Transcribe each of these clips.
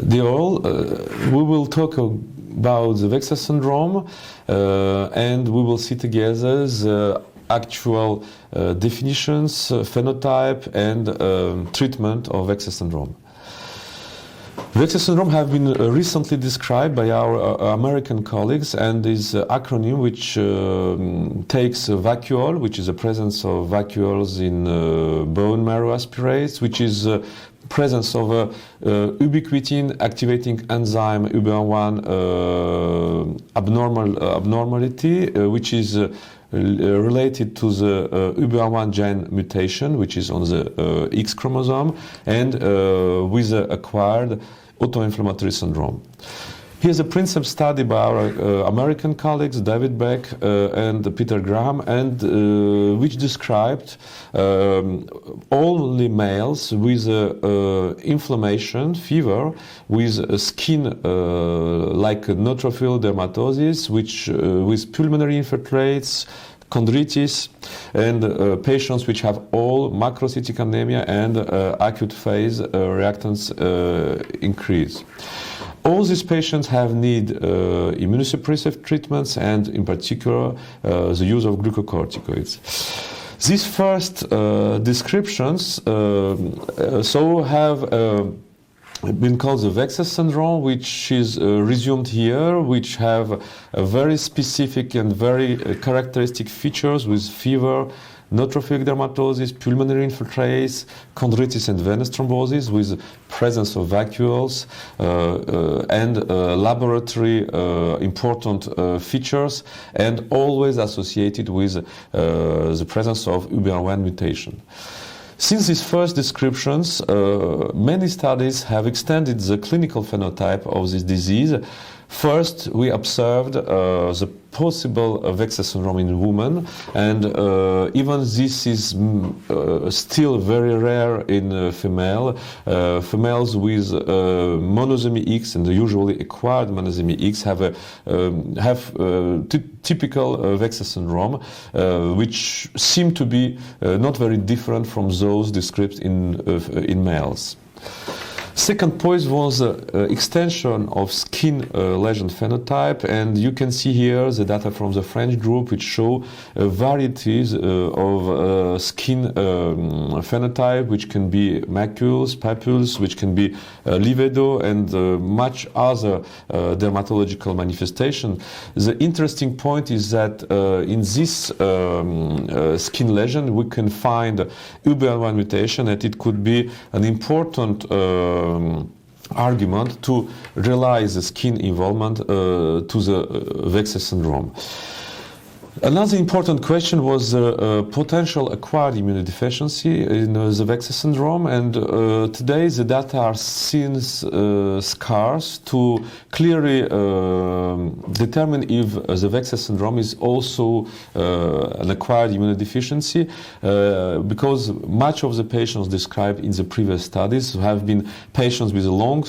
We will talk about the Vexas Syndrome and we will see together the actual definitions, phenotype and treatment of Vexas Syndrome. Vexas Syndrome have been recently described by our American colleagues, and is an acronym which takes vacuole, which is the presence of vacuoles in bone marrow aspirates, which is presence of a ubiquitin activating enzyme UBR1 abnormality, which is related to the UBR1 gene mutation, which is on the X chromosome, and with the acquired autoinflammatory syndrome. Here's a principal study by our American colleagues, David Beck and Peter Graham, and which described only males with inflammation, fever, with skin like neutrophil dermatosis, which with pulmonary infiltrates, chondritis, and patients which have all macrocytic anemia and acute phase reactants increase. All these patients have need immunosuppressive treatments, and in particular the use of glucocorticoids. These first descriptions have been called the Vexas Syndrome, which is resumed here, which have very specific and very characteristic features with fever, neutrophilic dermatosis, pulmonary infiltrates, chondritis and venous thrombosis with presence of vacuoles and laboratory important features, and always associated with the presence of UBR1 mutation. Since these first descriptions, many studies have extended the clinical phenotype of this disease. First, we observed the possible Vexas Syndrome in women, and even this is still very rare in females with monosomy X, and usually acquired monosomy X have typical Vexas Syndrome, which seem to be not very different from those described in males. Second point was extension of skin lesion phenotype, and you can see here the data from the French group, which show varieties of skin phenotype, which can be macules, papules, which can be livedo, and much other dermatological manifestation. The interesting point is that in this skin lesion we can find UBR1 mutation, and it could be an important argument to realize the skin involvement to the Vexas Syndrome. Another important question was potential acquired immunodeficiency in the Vexas Syndrome, and today the data are seen scarce to clearly determine if the Vexas Syndrome is also an acquired immunodeficiency, because much of the patients described in the previous studies have been patients with a long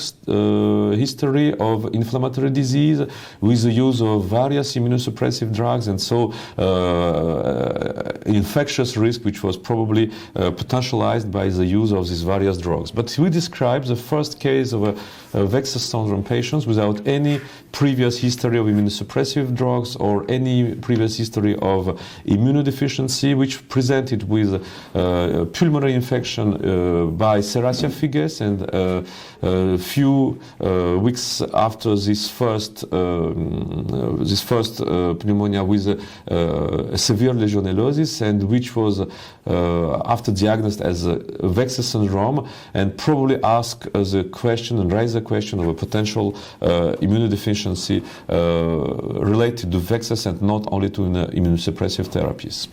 history of inflammatory disease, with the use of various immunosuppressive drugs, and so infectious risk which was probably potentialized by the use of these various drugs. But we described the first case of a Vexas Syndrome patients without any previous history of immunosuppressive drugs or any previous history of immunodeficiency, which presented with pulmonary infection by Serratia figes, and a few weeks after this first pneumonia with a severe legionellosis, and which was after diagnosed as a Vexas Syndrome, and probably ask the question and raise the question of a potential immunodeficiency related to Vexas and not only to immunosuppressive therapies.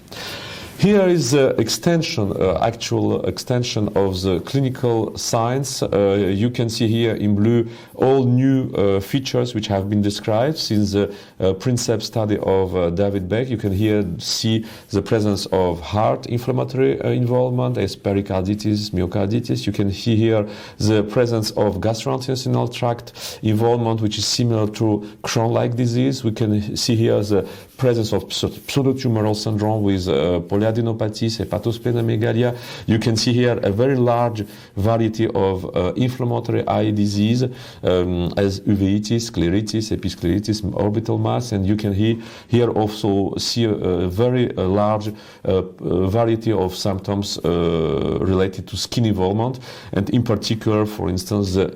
Here is the extension, actual extension of the clinical signs. You can see here in blue all new features which have been described since the Princeps study of David Beck. You can here see the presence of heart inflammatory involvement as pericarditis, myocarditis. You can see here the presence of gastrointestinal tract involvement, which is similar to Crohn-like disease. We can see here the presence of pseudotumoral syndrome with Filière adenopathies, hepatosplenomegalia. You can see here a very large variety of inflammatory eye disease, as uveitis, scleritis, episcleritis, orbital mass, and you can here also see a very large variety of symptoms related to skin involvement, and in particular, for instance, the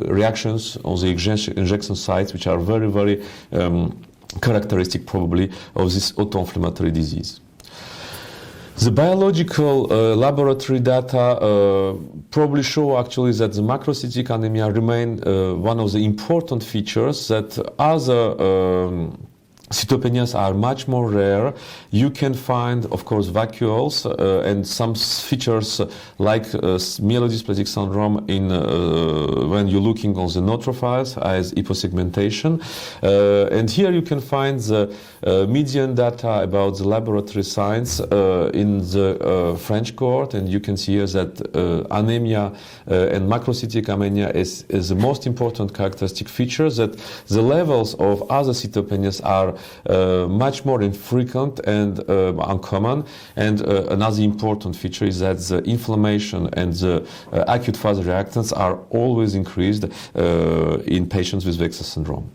reactions on the injection sites, which are very, very characteristic probably of this autoinflammatory disease. The biological laboratory data probably show actually that the macrocytic anemia remain one of the important features, that other cytopenias are much more rare. You can find, of course, vacuoles and some features like myelodysplastic syndrome in when you're looking on the neutrophiles as hyposegmentation. And here you can find the median data about the laboratory signs in the French cohort, and you can see here that anemia and macrocytic anemia is the most important characteristic feature, that the levels of other cytopenias are much more infrequent and uncommon. And another important feature is that the inflammation and the acute phase reactants are always increased in patients with Vexas syndrome.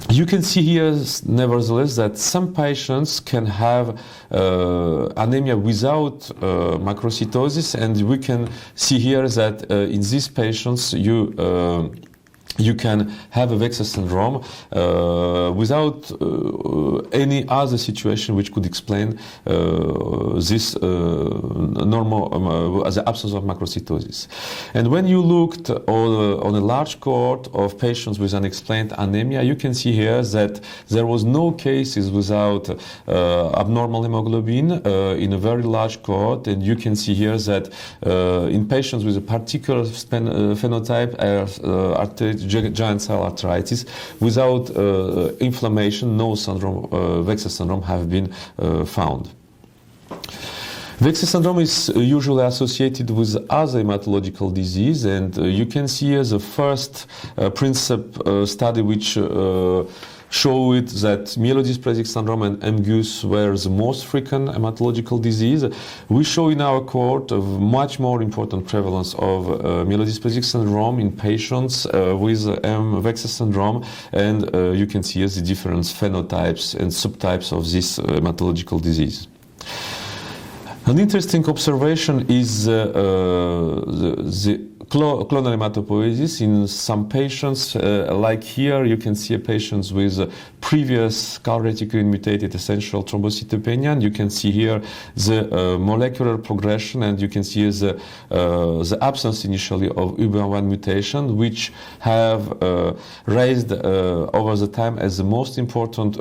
You can see here, nevertheless, that some patients can have anemia without macrocytosis, and we can see here that in these patients you can have a Vexas syndrome without any other situation which could explain this normal the absence of macrocytosis. And when you looked on a large cohort of patients with unexplained anemia, you can see here that there was no cases without abnormal hemoglobin in a very large cohort, and you can see here that in patients with a particular phenotype, giant cell arteritis, without inflammation, no syndrome, Vexas syndrome have been found. Vexas syndrome is usually associated with other hematological disease, and you can see here the first Princip study which showed that myelodysplastic syndrome and MGUS were the most frequent hematological disease. We show in our cohort a much more important prevalence of myelodysplastic syndrome in patients with Vexas syndrome, and you can see the different phenotypes and subtypes of this hematological disease. An interesting observation is the clonal hematopoiesis in some patients. Like here, you can see a patient with previous calreticulin mutated essential thrombocytopenia, and you can see here the molecular progression, and you can see the absence initially of UBA1 mutation, which have raised over the time as the most important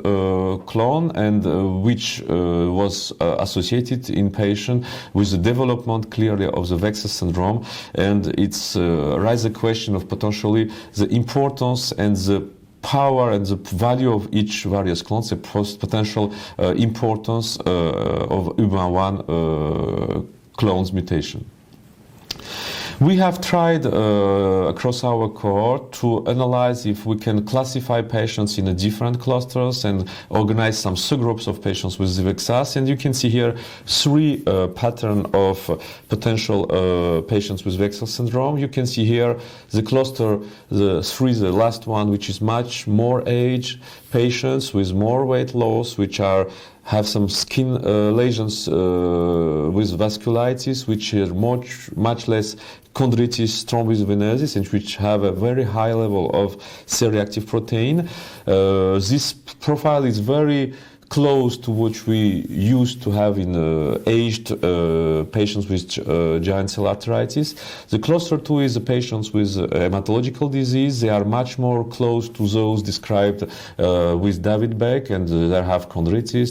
clone, and which was associated in patients with the development clearly of the Vexas syndrome. And it's raise the question of potentially the importance and the power and the value of each various clones, the potential importance of UBA1 clones mutation. We have tried across our cohort to analyze if we can classify patients in different clusters and organize some subgroups of patients with Vexas, and you can see here three patterns of potential patients with Vexas syndrome. You can see here the cluster, the last one, which is much more age, patients with more weight loss, which have some skin lesions with vasculitis, which are much less chondritis, thrombosis venosus, and which have a very high level of C-reactive protein. This profile is very close to what we used to have in aged patients with giant cell arteritis. The cluster 2 is the patients with hematological disease. They are much more close to those described with David Beck, and they have chondritis,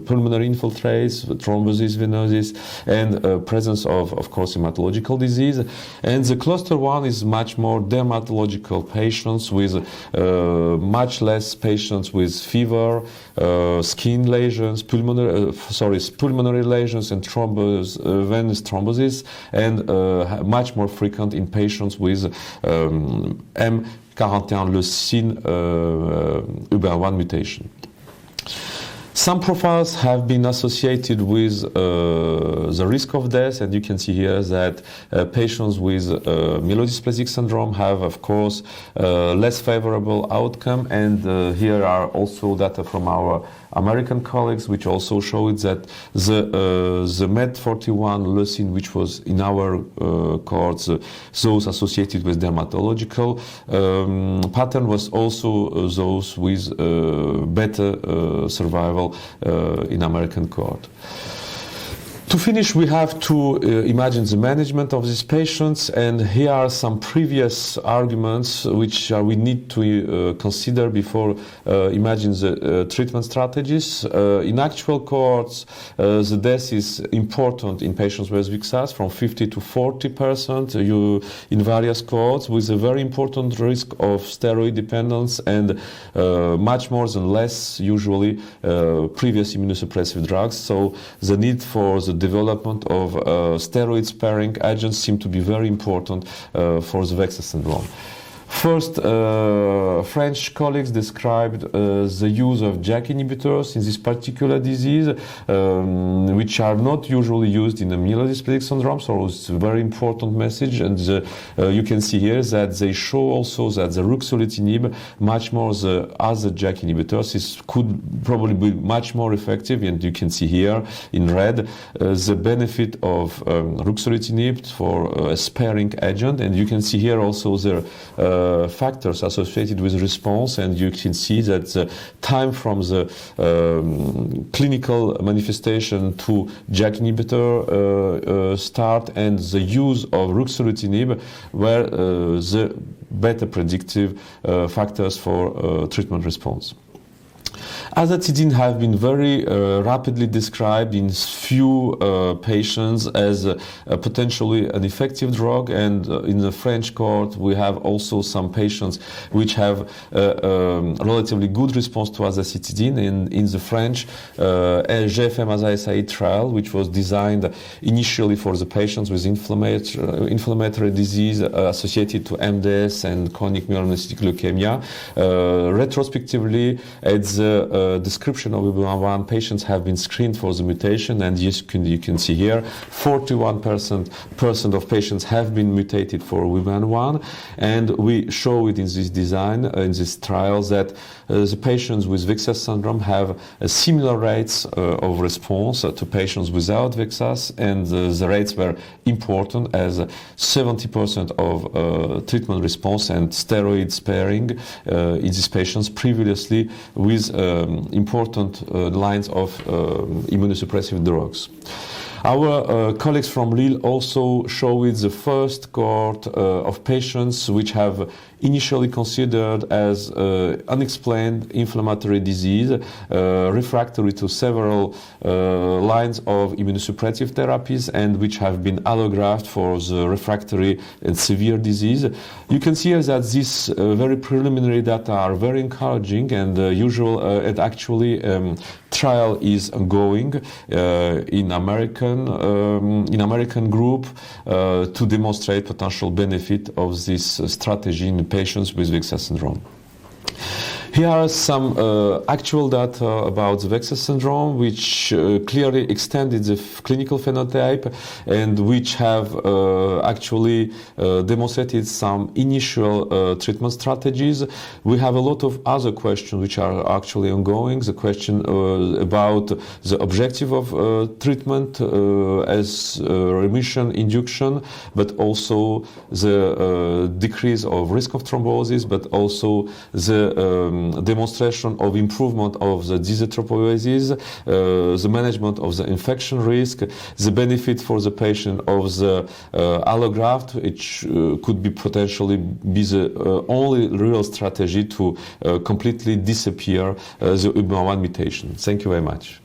pulmonary infiltrates, thrombosis venosus, and presence of course, hematological disease. And the cluster 1 is much more dermatological patients with much less patients with fever, skin lesions, pulmonary lesions, and venous thrombosis, and much more frequent in patients with M41 leucine UBA1 mutation. Some profiles have been associated with the risk of death, and you can see here that patients with myelodysplasic syndrome have, of course, less favorable outcome. And here are also data from our American colleagues, which also showed that the MED41 leucine, which was in our cohorts, those associated with dermatological pattern, was also those with better survival in American cohort. To finish, we have to imagine the management of these patients, and here are some previous arguments which we need to consider before imagine the treatment strategies. In actual cohorts, the death is important in patients with Vexas, from 50 to 40% in various cohorts, with a very important risk of steroid dependence and much more than less usually previous immunosuppressive drugs. So the need for the development of steroid-sparing agents seem to be very important for the Vexas syndrome. First, French colleagues described the use of JAK inhibitors in this particular disease, which are not usually used in a myelodysplasic syndrome, so it's a very important message. And you can see here that they show also that the ruxolitinib, much more the other JAK inhibitors, could probably be much more effective. And you can see here in red the benefit of ruxolitinib for a sparing agent. And you can see here also the factors associated with response, and you can see that the time from the clinical manifestation to JAK inhibitor start and the use of ruxolitinib were the better predictive factors for treatment response. Azacitidine have been very rapidly described in few patients as potentially an effective drug, and in the French cohort we have also some patients which have relatively good response to azacitidine. In the French GFM-AZA-SAI trial, which was designed initially for the patients with inflammatory disease associated to MDS and chronic myelomonocytic leukemia, retrospectively at the description of UBM1, patients have been screened for the mutation, and you can see here 41% of patients have been mutated for UBM1, and we show it in this design, in this trial, that the patients with Vexas syndrome have similar rates of response to patients without Vexas, and the rates were important as 70% of treatment response and steroid sparing in these patients previously with important lines of immunosuppressive drugs. Our colleagues from Lille also showed the first cohort of patients which have initially considered as unexplained inflammatory disease, refractory to several lines of immunosuppressive therapies, and which have been allograft for the refractory and severe disease. You can see that these very preliminary data are very encouraging, and and actually trial is ongoing in American group to demonstrate potential benefit of this strategy in patients with Vexas syndrome. Here are some actual data about the Vexas syndrome, which clearly extended the clinical phenotype and which have actually demonstrated some initial treatment strategies. We have a lot of other questions which are actually ongoing. The question about the objective of treatment as remission induction, but also the decrease of risk of thrombosis, but also the demonstration of improvement of the disease trophosis, the management of the infection risk, the benefit for the patient of the allograft, which could be potentially the only real strategy to completely disappear the UBM1 mutation. Thank you very much.